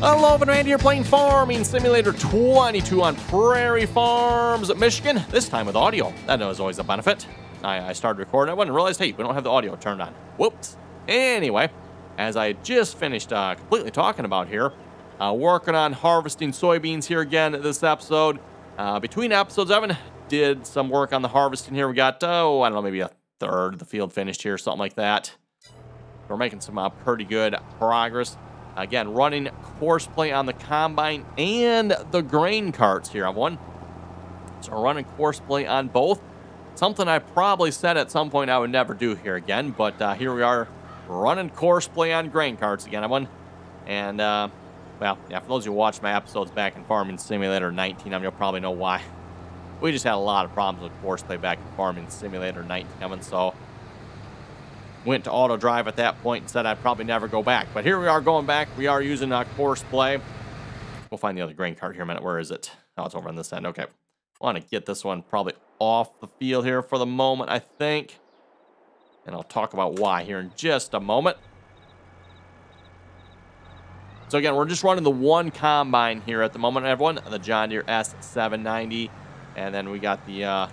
Hello, and Randy here playing Farming Simulator 22 on Prairie Farms, Michigan. This time with audio. That is always a benefit. I started recording. I wouldn't realize, hey, we don't have the audio turned on. Whoops. Anyway, as I just finished completely talking about here, working on harvesting soybeans here again this episode. Between episodes, Evan did some work on the harvesting here. We got, I don't know, maybe a third of the field finished here, something like that. We're making some pretty good progress. Again, running Courseplay on the combine and the grain carts here, everyone. So we're running Courseplay on both. Something I probably said at some point I would never do here again, but here we are running Courseplay on grain carts again, everyone. And, well, yeah, for those who watched my episodes back in Farming Simulator 19, you'll probably know why. We just had a lot of problems with Courseplay back in Farming Simulator 19, Evan, so went to auto drive at that point and said I'd probably never go back. But here we are going back. We are using Courseplay. We'll find the other grain cart here in a minute. Where is it? Oh, it's over on this end. Okay. I want to get this one probably off the field here for the moment, I think. And I'll talk about why here in just a moment. So again, we're just running the one combine here at the moment, everyone. The John Deere S790. And then we got the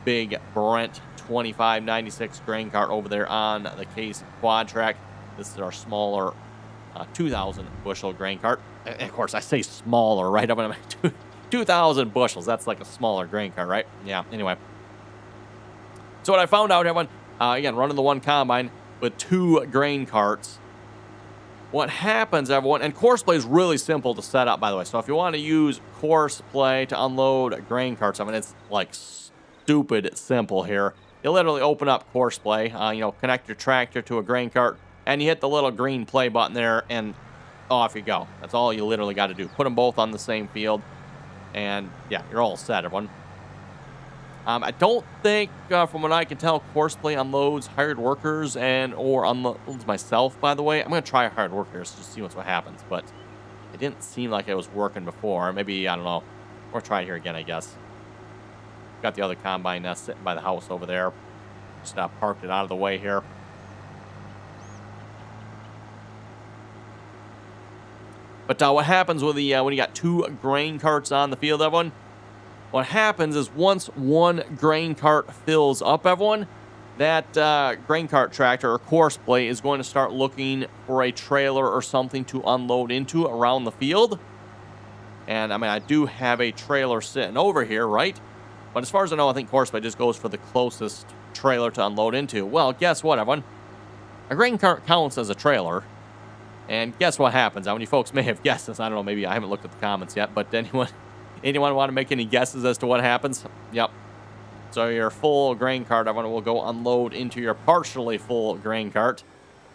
big Brent 2596 grain cart over there on the Case Quad Track. This is our smaller 2,000 bushel grain cart. And of course, I say smaller, right? I'm gonna make 2,000 bushels. That's like a smaller grain cart, right? Yeah. Anyway, so what I found out, everyone, again, running the one combine with two grain carts. What happens, everyone, and Courseplay is really simple to set up, by the way. So if you want to use Courseplay to unload grain carts, I mean, it's like stupid simple here. You literally open up Courseplay, connect your tractor to a grain cart, and you hit the little green play button there, and off you go. That's all you literally got to do. Put them both on the same field, and yeah, you're all set, everyone. I don't think, from what I can tell, Courseplay unloads hired workers or unloads myself, by the way. I'm going to try hired workers just to see what happens, but it didn't seem like it was working before. Maybe, I don't know. We'll try it here again, I guess. Got the other combine sitting by the house over there. Just parked it out of the way here. But what happens with the when you got two grain carts on the field, everyone? What happens is once one grain cart fills up, everyone, that grain cart tractor or Courseplay is going to start looking for a trailer or something to unload into around the field. And I mean, I do have a trailer sitting over here, right? But as far as I know, I think Courseplay just goes for the closest trailer to unload into. Well, guess what, everyone? A grain cart counts as a trailer. And guess what happens? Now, you folks may have guessed this. I don't know. Maybe I haven't looked at the comments yet. But anyone want to make any guesses as to what happens? Yep. So your full grain cart, everyone, will go unload into your partially full grain cart,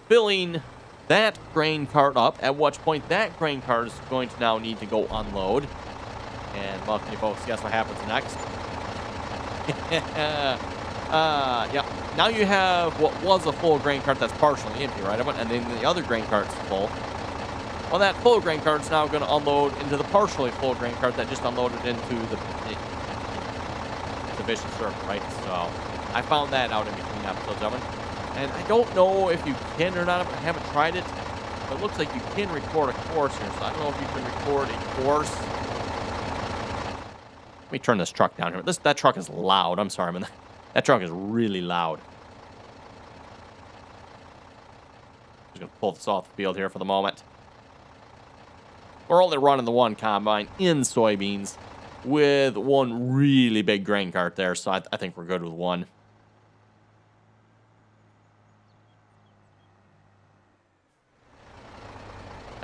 filling that grain cart up, at which point that grain cart is going to now need to go unload. And, well, you folks guess what happens next? Yeah. Now you have what was a full grain cart that's partially empty, right? And then the other grain cart's full. Well, that full grain cart's now going to unload into the partially full grain cart that just unloaded into the vicious circle, right? So I found that out in between episodes of it. And I don't know if you can or not. I haven't tried it. But it looks like you can record a course here. So I don't know if you can record a course. Let me turn this truck down here. That truck is loud. I'm sorry, man. That truck is really loud. Just going to pull this off the field here for the moment. We're only running the one combine in soybeans with one really big grain cart there, so I think we're good with one.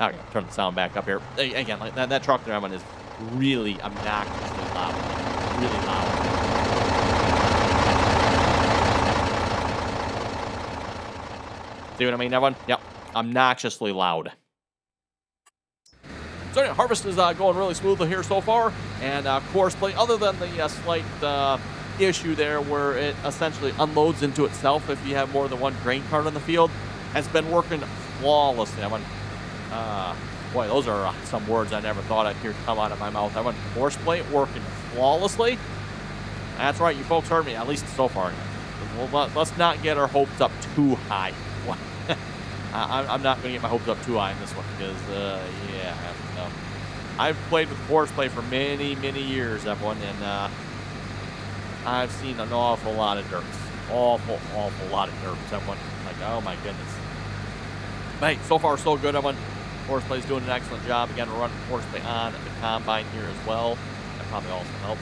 Okay, turn the sound back up here. Again, like that truck there is really obnoxiously loud. Really loud. See what I mean, everyone? Yep. Obnoxiously loud. So anyway, harvest is going really smoothly here so far. And Courseplay, other than the slight issue there where it essentially unloads into itself if you have more than one grain cart in the field, has been working flawlessly. Boy, those are some words I never thought I'd hear come out of my mouth. Courseplay working flawlessly. That's right, you folks heard me, at least so far. Well, let's not get our hopes up too high. I'm not going to get my hopes up too high in this one because, yeah, I've played with Courseplay for many, many years, everyone, and I've seen an awful lot of derps. Awful, awful lot of derps, everyone. Like, oh my goodness. But hey, so far so good, everyone. Courseplay's doing an excellent job. Again, we're running Courseplay on the Combine here as well. That probably also helps.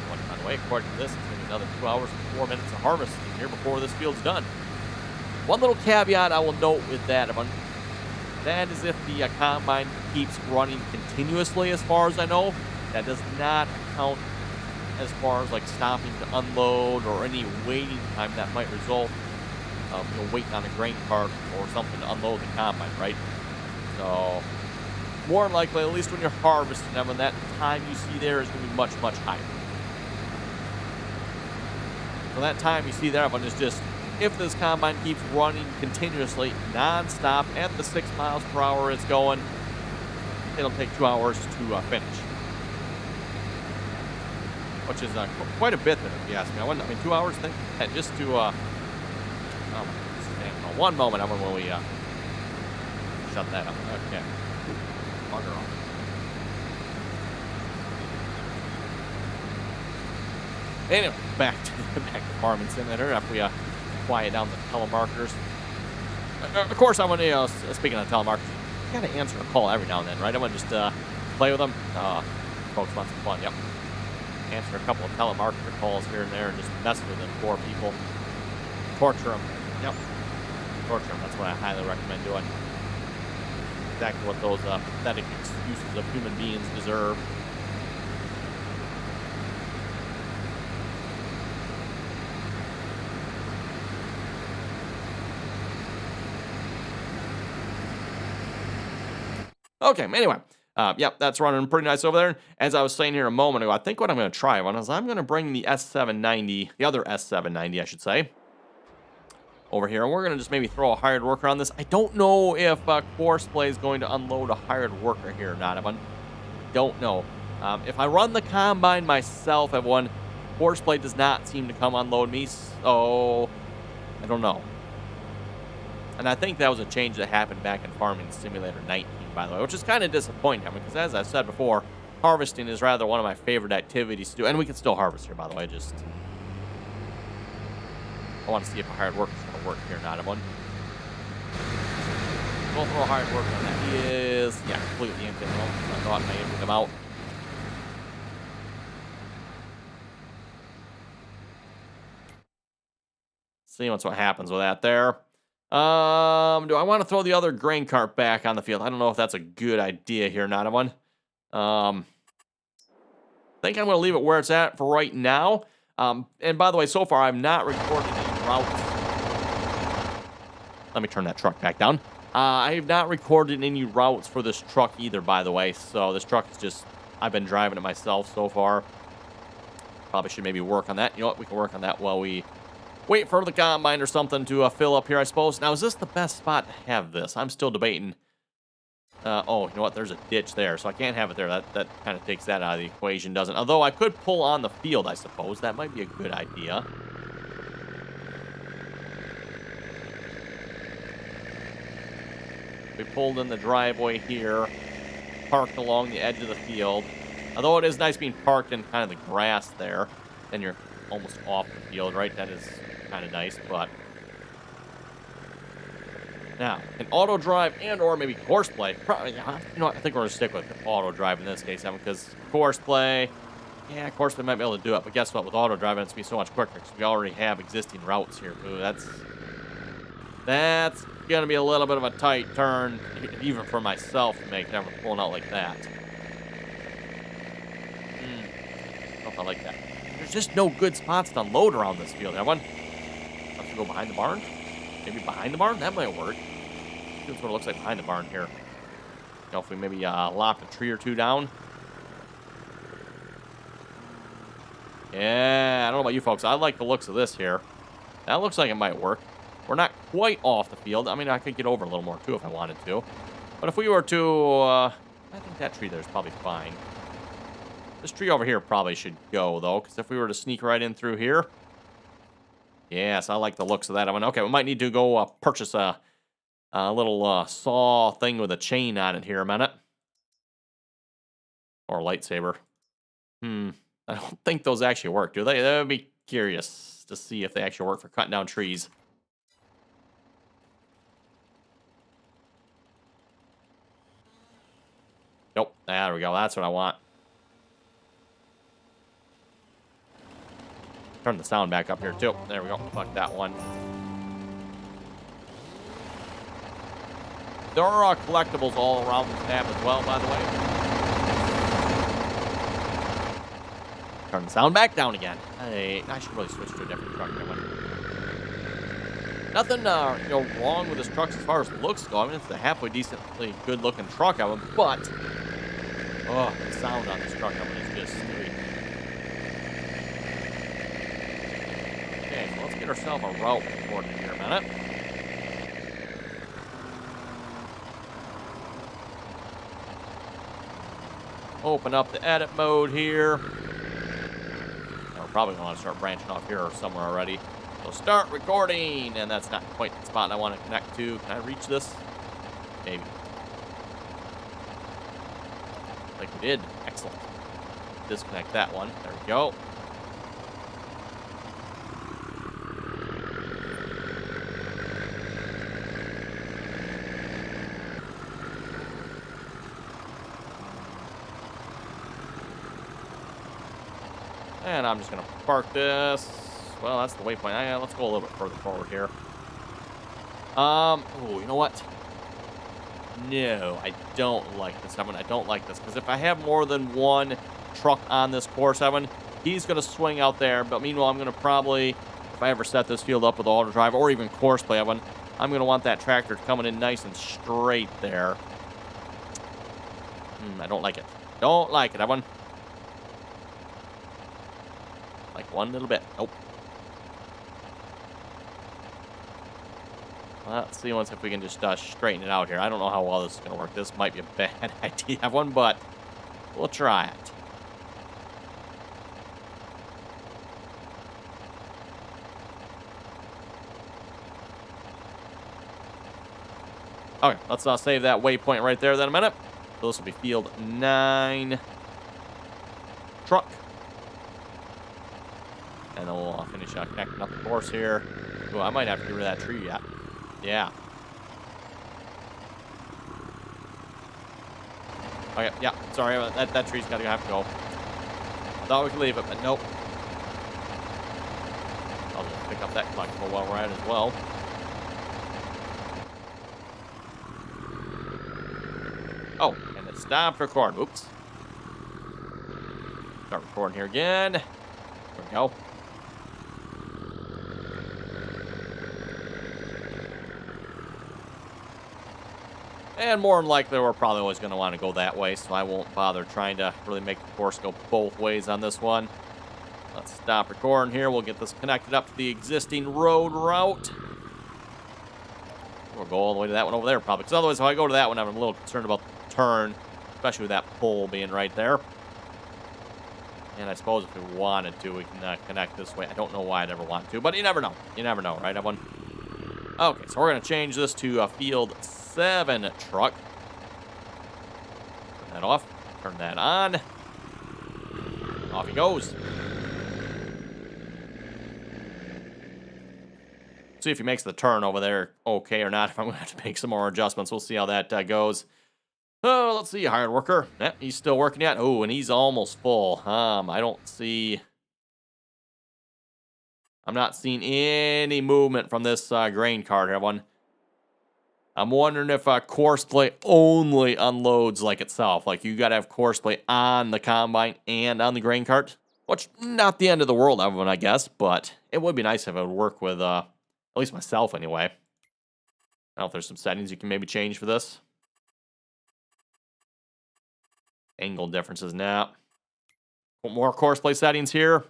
Anyone, by the way, according to this, it's going to be another 2 hours and 4 minutes of harvesting here before this field's done. One little caveat I will note with that, everyone. That is if the Combine keeps running continuously, as far as I know. That does not count as far as like stopping to unload or any waiting time that might result of waiting on a grain cart or something to unload the combine, right? So more than likely, at least when you're harvesting them, and that time you see there is going to be much, much higher. So that time you see there, everyone, is just if this combine keeps running continuously, non-stop at the 6 miles per hour it's going, it'll take 2 hours to finish. Which is quite a bit, then, if you ask me. I mean, 2 hours, I think, just to, oh my goodness, one moment, I when we shut that up. Okay. Bugger off. Anyway, back to Farming Simulator after we quiet down the telemarketers. Of course, I want to, speaking of telemarketers, you gotta answer a call every now and then, right? I want to just play with them. Folks want some fun, yep. Answer a couple of telemarketer calls here and there and just mess with them poor people. Torture them. Yep. Torture them. That's what I highly recommend doing. Exactly what those pathetic excuses of human beings deserve. Okay, anyway. Yep, that's running pretty nice over there. As I was saying here a moment ago, I think what I'm going to try is I'm going to bring the S790, the other S790, I should say, over here. And we're going to just maybe throw a hired worker on this. I don't know if Courseplay is going to unload a hired worker here or not. I don't know. If I run the combine myself, everyone, Courseplay does not seem to come unload me, so I don't know. And I think that was a change that happened back in Farming Simulator 19, by the way, which is kind of disappointing. I mean, because as I've said before, harvesting is rather one of my favorite activities to do. And we can still harvest here, by the way. Just I want to see if a hired worker is going to work here or not. We'll throw a hired worker on that. He is, yeah, completely empty. I thought I emptied him out. See what happens with that there. Do I want to throw the other grain cart back on the field? I don't know if that's a good idea here, not one. I think I'm going to leave it where it's at for right now. And by the way, so far I've not recorded any routes. Let me turn that truck back down. I have not recorded any routes for this truck either, by the way. So this truck is just, I've been driving it myself so far. Probably should maybe work on that. You know what? We can work on that while we wait for the combine or something to fill up here, I suppose. Now, is this the best spot to have this? I'm still debating. Oh, you know what? There's a ditch there, so I can't have it there. That kind of takes that out of the equation, doesn't it? Although I could pull on the field, I suppose. That might be a good idea. We pulled in the driveway here, parked along the edge of the field. Although it is nice being parked in kind of the grass there, then you're almost off the field, right? That is kind of nice, but now an auto drive and or maybe Courseplay. Probably, you know what? I think we're gonna stick with auto drive in this case, because Courseplay, yeah, Courseplay might be able to do it, but guess what? With auto driving, it's gonna be so much quicker because we already have existing routes here. Ooh, that's gonna be a little bit of a tight turn, even for myself to make, never pulling out like that. I don't know if I like that. There's just no good spots to unload around this field, everyone. Have to go behind the barn? Maybe behind the barn? That might work. That's what it looks like behind the barn here. You know, if we maybe lop a tree or two down. Yeah, I don't know about you folks. I like the looks of this here. That looks like it might work. We're not quite off the field. I mean, I could get over a little more, too, if I wanted to. But if we were to, I think that tree there is probably fine. This tree over here probably should go, though, because if we were to sneak right in through here. Yes, I like the looks of that. I went, okay, we might need to go purchase a a little saw thing with a chain on it here a minute. Or a lightsaber. I don't think those actually work, do they? That would be curious to see if they actually work for cutting down trees. Nope. There we go. That's what I want. Turn the sound back up here, too. There we go. Fuck that one. There are collectibles all around this map as well, by the way. Turn the sound back down again. I should really switch to a different truck. Nothing, wrong with this truck as far as looks go. I mean, it's a halfway decently good-looking truck of it, but the sound on this truck of it is just sweet. Okay, so let's get ourselves a route recorded here a minute. Open up the edit mode here. We're probably going to want to start branching off here or somewhere already. So start recording, and that's not quite the spot I want to connect to. Can I reach this? Maybe. Like we did. Excellent. Disconnect that one. There we go. And I'm just going to park this. Well, that's the waypoint. Let's go a little bit further forward here. Oh, you know what? No, I don't like this, Evan. I don't like this. Because if I have more than one truck on this course, Evan, he's going to swing out there. But meanwhile, I'm going to probably, if I ever set this field up with auto drive or even Courseplay, Evan, I'm going to want that tractor coming in nice and straight there. I don't like it. Don't like it, Evan. Like one little bit. Nope. Let's see if we can just straighten it out here. I don't know how well this is going to work. This might be a bad idea, Evan, but we'll try it. Okay, let's save that waypoint right there then a minute. So this will be field 9 truck. And then we'll finish connecting up the course here. Oh, I might have to get rid of that tree yet. Yeah. Okay, yeah, sorry, that tree's got to have to go. I thought we could leave it, but nope. I'll just pick up that collectible while we're at it as well. Oh, and it stopped recording. Oops. Start recording here again. There we go. And more than likely, we're probably always going to want to go that way, so I won't bother trying to really make the course go both ways on this one. Let's stop recording here. We'll get this connected up to the existing road route. We'll go all the way to that one over there, probably. Because otherwise, if I go to that one, I'm a little concerned about the turn, especially with that pole being right there. And I suppose if we wanted to, we can connect this way. I don't know why I'd ever want to, but you never know. You never know, right, everyone? Okay, so we're going to change this to a field 7 truck. Turn that off. Turn that on. Off he goes. See if he makes the turn over there okay or not. If I'm going to have to make some more adjustments. We'll see how that goes. Oh, let's see. Hired worker. Yep, he's still working yet. Oh, and he's almost full. I don't see... I'm not seeing any movement from this grain cart here, everyone. I'm wondering if Courseplay only unloads like itself. Like, you got to have Courseplay on the combine and on the grain cart. Which, not the end of the world, everyone, I guess. But it would be nice if it would work with, at least myself, anyway. I don't know if there's some settings you can maybe change for this. Angle differences now. More Courseplay settings here.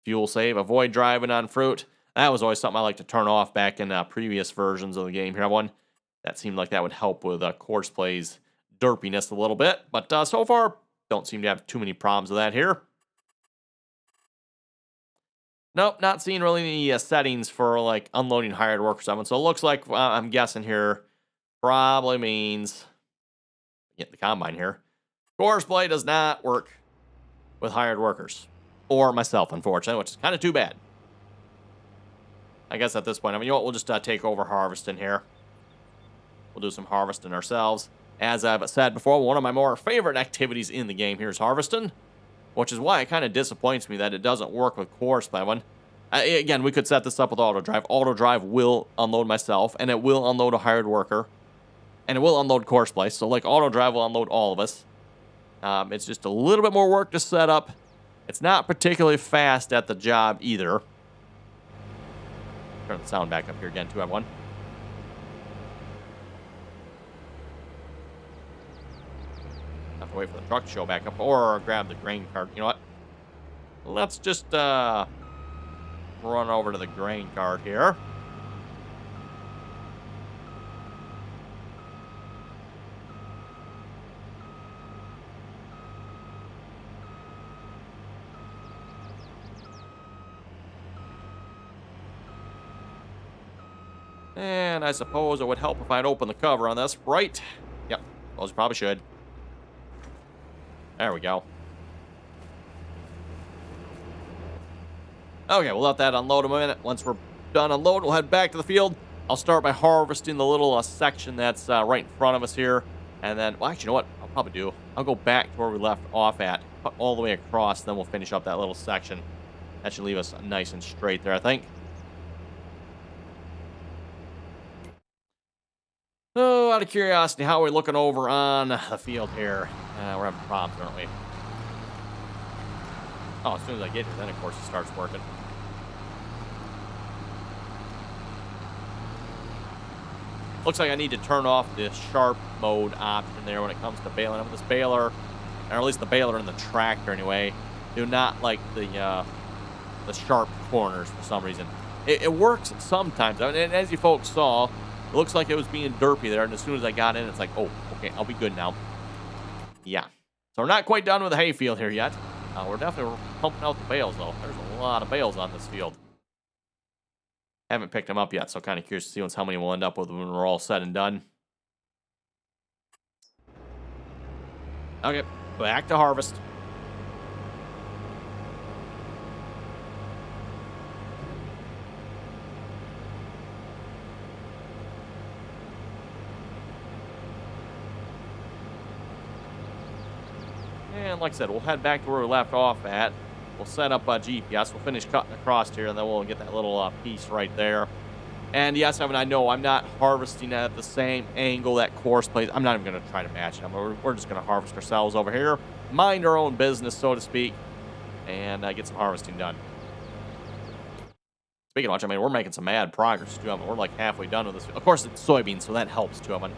Fuel save, avoid driving on fruit. That was always something I like to turn off back in previous versions of the game here, everyone. That seemed like that would help with Courseplay's derpiness a little bit. But so far, don't seem to have too many problems with that here. Nope, not seeing really any settings for like unloading hired workers. So it looks like I'm guessing here probably means, get the combine here, Courseplay does not work with hired workers. Or myself, unfortunately, which is kind of too bad. I guess at this point, I mean, you know what, we'll just take over harvesting here. We'll do some harvesting ourselves. As I've said before, one of my more favorite activities in the game here is harvesting, which is why it kind of disappoints me that it doesn't work with Courseplay. Again, we could set this up with auto drive. Auto drive will unload myself, and it will unload a hired worker, and it will unload Courseplay. So, like, auto drive will unload all of us. It's just a little bit more work to set up. It's not particularly fast at the job either. Turn the sound back up here again, too, everyone. Have to wait for the truck to show back up, or grab the grain cart. You know what? Let's just run over to the grain cart here. And I suppose it would help if I'd open the cover on this, right? Yep, suppose you probably should. There we go. Okay, we'll let that unload a minute. Once we're done unloading, we'll head back to the field. I'll start by harvesting the little section that's right in front of us here. And then, well, actually, you know what? I'll probably do. I'll go back to where we left off at, cut all the way across, then we'll finish up that little section. That should leave us nice and straight there, I think. Oh, out of curiosity, how are we looking over on the field here? We're having problems, aren't we? Oh, as soon as I get here, then, of course, it starts working. Looks like I need to turn off the sharp mode option there when it comes to baling. This baler, or at least the baler and the tractor anyway, do not like the sharp corners for some reason. It works sometimes, and as you folks saw, it looks like it was being derpy there, and as soon as I got in, it's like, oh, okay, I'll be good now. Yeah. So we're not quite done with the hayfield here yet. We're definitely pumping out the bales, though. There's a lot of bales on this field. Haven't picked them up yet, so kind of curious to see how many we'll end up with when we're all said and done. Okay, back to harvest. And like I said, we'll head back to where we left off at. We'll set up GPS. We'll finish cutting across here, and then we'll get that little piece right there. And yes, Evan, I know I'm not harvesting at the same angle that Courseplay. I'm not even going to try to match them. We're just going to harvest ourselves over here, mind our own business, so to speak, and get some harvesting done. Speaking of which, I mean, we're making some mad progress, too. I mean, we're like halfway done with this. Of course, it's soybeans, so that helps, too. I mean,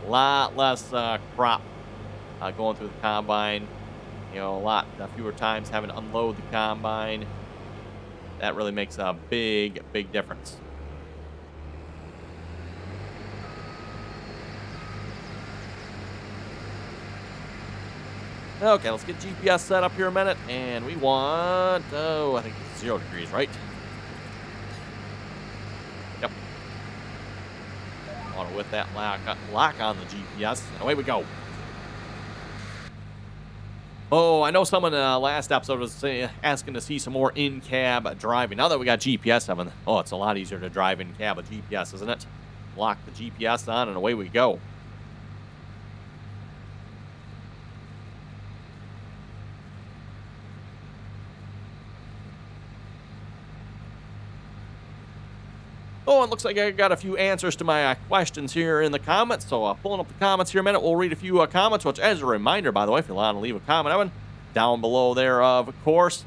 a lot less crop going through the combine. You know, a fewer times having to unload the combine. That really makes a big, big difference. Okay, let's get GPS set up here a minute. And we want, I think it's 0 degrees, right? Yep. I want to whip that lock on the GPS. And away we go. Oh, I know someone last episode was asking to see some more in-cab driving. Now that we got GPS, Evan, oh, it's a lot easier to drive in-cab with GPS, isn't it? Lock the GPS on and away we go. Oh, it looks like I got a few answers to my questions here in the comments. So pulling up the comments here a minute, we'll read a few comments, which as a reminder, by the way, if you want to leave a comment, Evan, down below there, of course.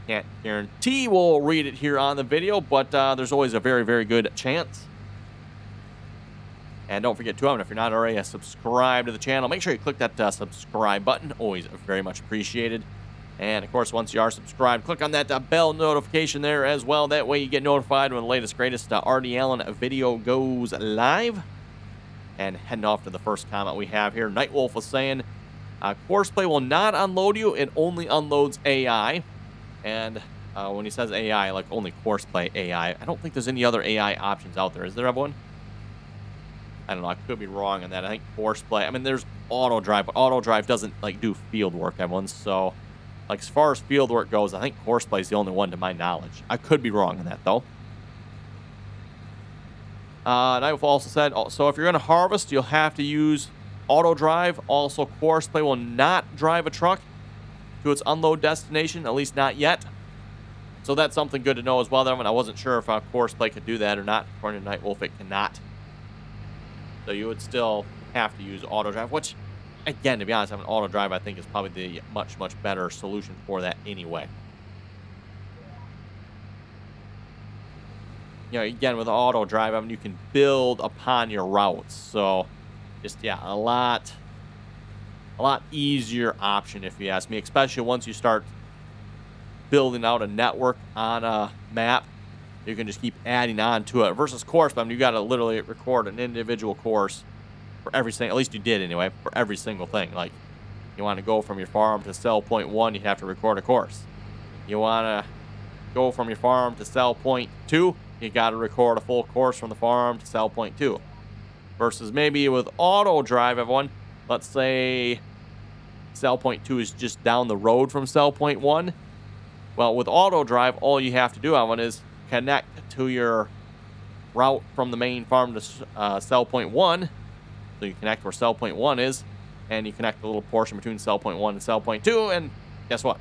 Can't guarantee we'll read it here on the video, but there's always a very, very good chance. And don't forget to, Evan, if you're not already subscribed to the channel, make sure you click that subscribe button. Always very much appreciated. And, of course, once you are subscribed, click on that bell notification there as well. That way you get notified when the latest, greatest RDAllen video goes live. And heading off to the first comment we have here. Nightwolf was saying, Courseplay will not unload you. It only unloads AI. And when he says AI, like only Courseplay AI, I don't think there's any other AI options out there. Is there, everyone? I don't know. I could be wrong on that. I think Courseplay. I mean, there's auto drive, but auto drive doesn't like do field work, everyone. So, like as far as field work goes, I think Courseplay is the only one to my knowledge. I could be wrong on that though. And I've also said, so if you're going to harvest, you'll have to use auto drive. Also, Courseplay will not drive a truck to its unload destination, at least not yet. So that's something good to know as well. I wasn't sure if Courseplay could do that or not. According to Nightwolf, it cannot. So you would still have to use auto drive, which, again, to be honest, having auto drive I think is probably the much, much better solution for that anyway. You know, again, with auto drive, I mean, you can build upon your routes. So just, yeah, a lot easier option if you ask me, especially once you start building out a network on a map. You can just keep adding on to it versus course. But I mean, you got to literally record an individual course for every single, at least you did anyway, for every single thing. Like, you want to go from your farm to sell point 1, you have to record a course. You want to go from your farm to sell point 2, you got to record a full course from the farm to sell point 2. Versus maybe with auto drive, everyone, let's say sell point 2 is just down the road from sell point 1. Well, with auto drive, all you have to do, everyone, is connect to your route from the main farm to cell point 1. So you connect where cell point 1 is, and you connect the little portion between cell point 1 and cell point 2, and guess what?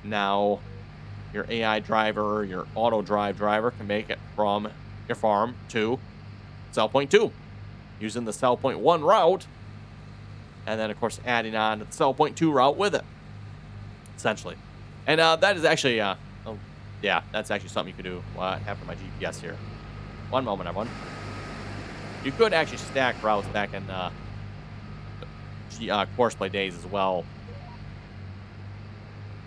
Now your AI driver, your auto drive driver can make it from your farm to cell point 2 using the cell point 1 route, and then of course adding on to the cell point 2 route with it, essentially. And that is actually yeah, that's actually something you could do after my GPS here. One moment, everyone. You could actually stack routes back in Courseplay days as well.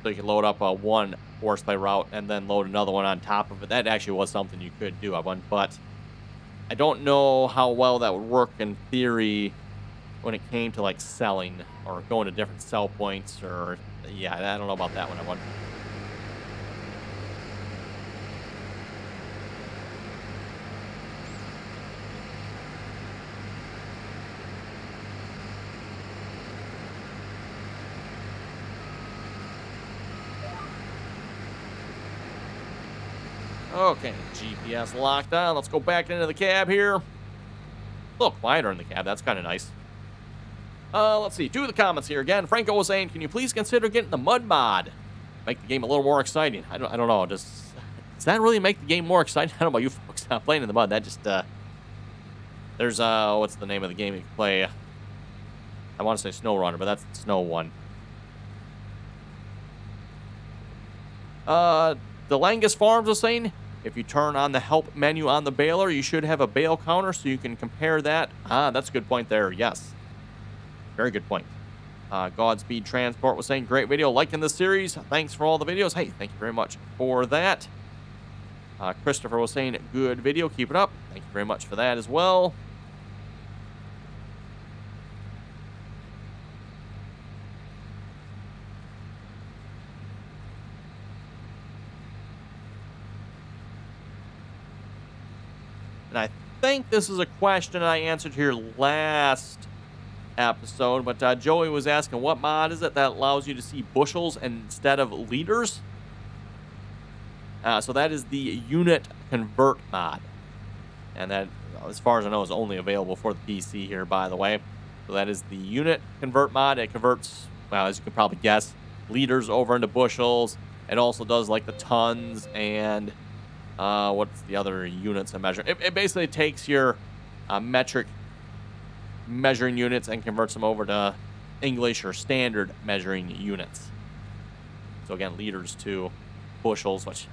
So you could load up one Courseplay route and then load another one on top of it. That actually was something you could do, everyone. But I don't know how well that would work in theory when it came to like selling or going to different sell points. Or yeah, I don't know about that one, everyone. Okay, GPS locked on. Let's go back into the cab here. A little quieter in the cab. That's kind of nice. Let's see. Two of the comments here again. Franco was saying, can you please consider getting the mud mod? Make the game a little more exciting. I don't know. Does that really make the game more exciting? I don't know about you folks. Playing in the mud. That just, there's, what's the name of the game you can play? I want to say Snow Runner, but that's the snow one. The Langus Farms was saying, if you turn on the help menu on the baler, you should have a bale counter so you can compare that. That's a good point there. Yes. Very good point. Godspeed Transport was saying, great video, liking this series. Thanks for all the videos. Hey, thank you very much for that. Christopher was saying, good video, keep it up. Thank you very much for that as well. And I think this is a question I answered here last episode, but Joey was asking, what mod is it that allows you to see bushels instead of liters? So that is the unit convert mod. And that, as far as I know, is only available for the PC here, by the way. So that is the unit convert mod. It converts, well, as you can probably guess, liters over into bushels. It also does like the tons and what's the other units of measure? It basically takes your metric measuring units and converts them over to English or standard measuring units. So again, liters to bushels, which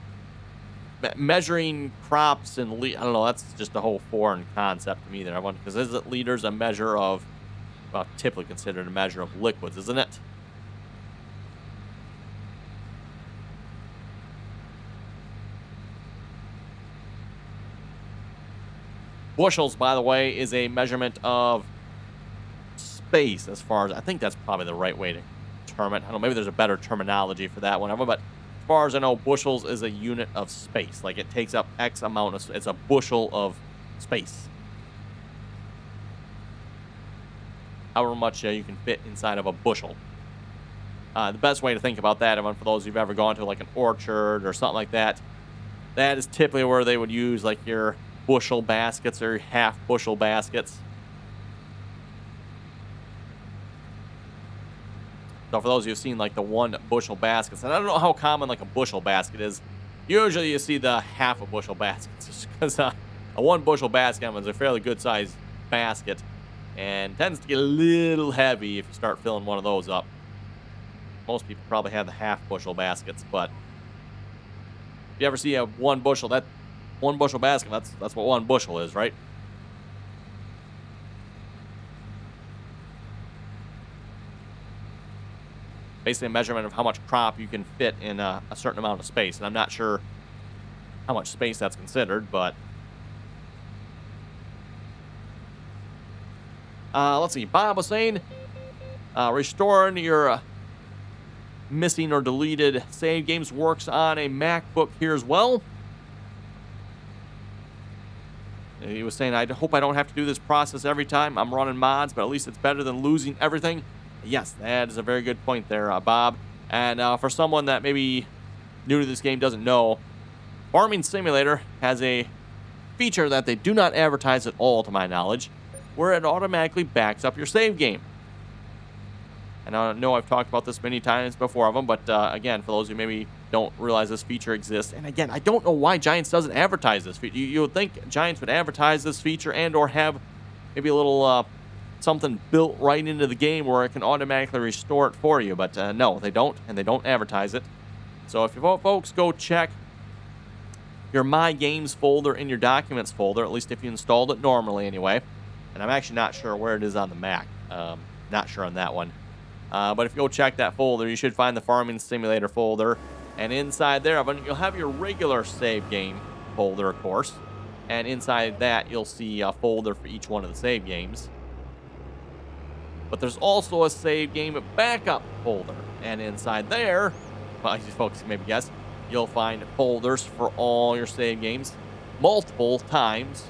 measuring crops and I don't know, that's just a whole foreign concept to me there. Because isn't liters a measure of, well, typically considered a measure of liquids, isn't it? Bushels, by the way, is a measurement of space, as far as, I think that's probably the right way to term it. I don't know, maybe there's a better terminology for that one, but as far as I know, bushels is a unit of space. Like, it takes up X amount of, it's a bushel of space. however much you can fit inside of a bushel. The best way to think about that, Evan, for those who've ever gone to like an orchard or something like that, that is typically where they would use like your bushel baskets or half bushel baskets. So for those of you who've seen like the 1 bushel baskets, and I don't know how common like a bushel basket is, usually you see the half a bushel baskets, just because a 1 bushel basket is a fairly good sized basket and tends to get a little heavy if you start filling one of those up. Most people probably have the half bushel baskets, but if you ever see a 1 bushel, that 1 bushel basket, that's what 1 bushel is, right? Basically a measurement of how much crop you can fit in a certain amount of space. And I'm not sure how much space that's considered, but let's see. Bob was saying restoring your missing or deleted save games works on a MacBook here as well. He was saying, I hope I don't have to do this process every time I'm running mods, but at least it's better than losing everything. Yes, that is a very good point there, Bob. And for someone that maybe new to this game doesn't know, Farming Simulator has a feature that they do not advertise at all, to my knowledge, where it automatically backs up your save game. And I know I've talked about this many times before of them, but again, for those who maybe don't realize this feature exists, and again, I don't know why Giants doesn't advertise this feature. You would think Giants would advertise this feature and or have maybe a little something built right into the game where it can automatically restore it for you, but no, they don't, and they don't advertise it. So if you folks go check your My Games folder in your Documents folder, at least if you installed it normally anyway, and I'm actually not sure where it is on the Mac, not sure on that one. But if you go check that folder, you should find the Farming Simulator folder. And inside there, you'll have your regular save game folder, of course. And inside that, you'll see a folder for each one of the save games. But there's also a save game backup folder. And inside there, well, as you folks maybe guess, you'll find folders for all your save games multiple times.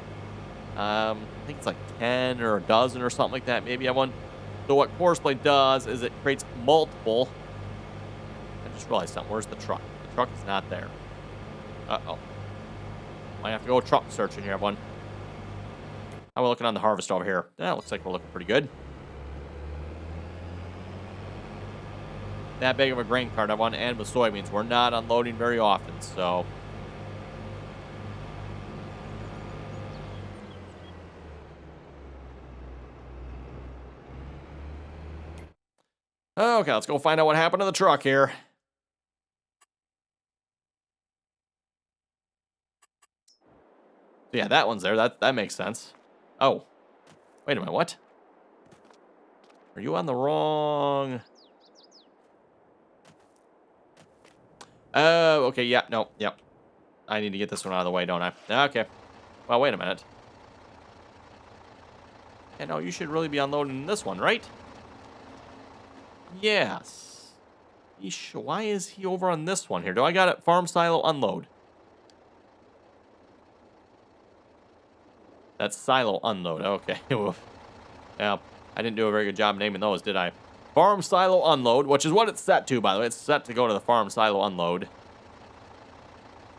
I think it's like 10 or a dozen or something like that. Maybe I have one. So what Courseplay does is it creates multiple. I just realized something. Where's the truck? The truck is not there. Uh-oh. Might have to go truck searching here, everyone. How are we looking on the harvest over here? Yeah, looks like we're looking pretty good. That big of a grain cart, everyone, and with soybeans. We're not unloading very often, so... Okay, let's go find out what happened to the truck here. Yeah, that one's there. That makes sense. Oh. Wait a minute, what? Are you on the wrong... Oh, okay, yeah, no, yep. I need to get this one out of the way, don't I? Okay. Well, wait a minute. Yeah, no, you should really be unloading this one, right? Yes. Why is he over on this one here? Do I got it? Farm silo unload. That's silo unload. Okay. Yeah, I didn't do a very good job naming those, did I? Farm silo unload, which is what it's set to, by the way. It's set to go to the farm silo unload.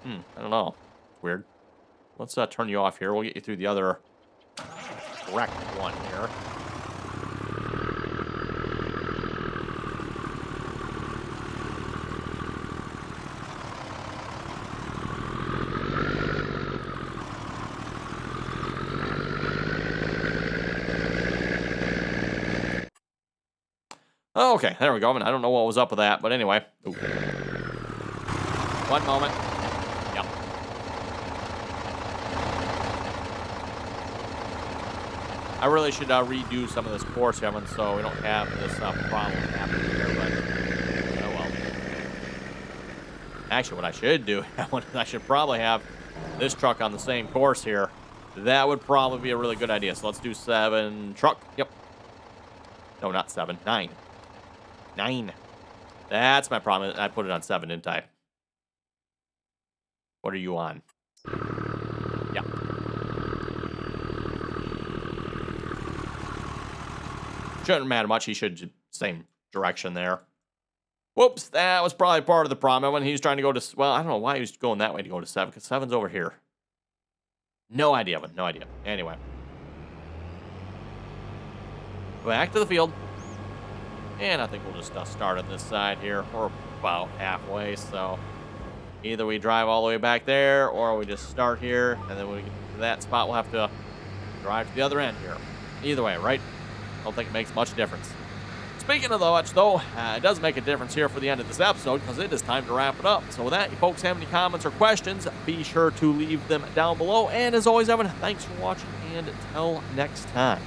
I don't know. Weird. Let's turn you off here. We'll get you through the other correct one here. Okay, there we go. I don't know what was up with that, but anyway. Ooh. One moment. Yep. I really should redo some of this course, Evan, so we don't have this problem happening here, but oh well. Actually, what I should do, I should probably have this truck on the same course here. That would probably be a really good idea. So let's do 7 truck. Yep. No, not 7. 9. 9. That's my problem. I put it on 7, didn't I? What are you on? Yeah. Shouldn't matter much. He should same direction there. Whoops, that was probably part of the problem. When he was trying to go to, well, I don't know why he was going that way to go to 7, because 7's over here. No idea, but no idea. Anyway. Back to the field. And I think we'll just start on this side here. We're about halfway, so either we drive all the way back there, or we just start here, and then when we get to that spot, we'll have to drive to the other end here. Either way, right? I don't think it makes much difference. Speaking of which, though, it does make a difference here for the end of this episode, because it is time to wrap it up. So with that, you folks have any comments or questions, be sure to leave them down below. And as always, Evan, thanks for watching, and until next time.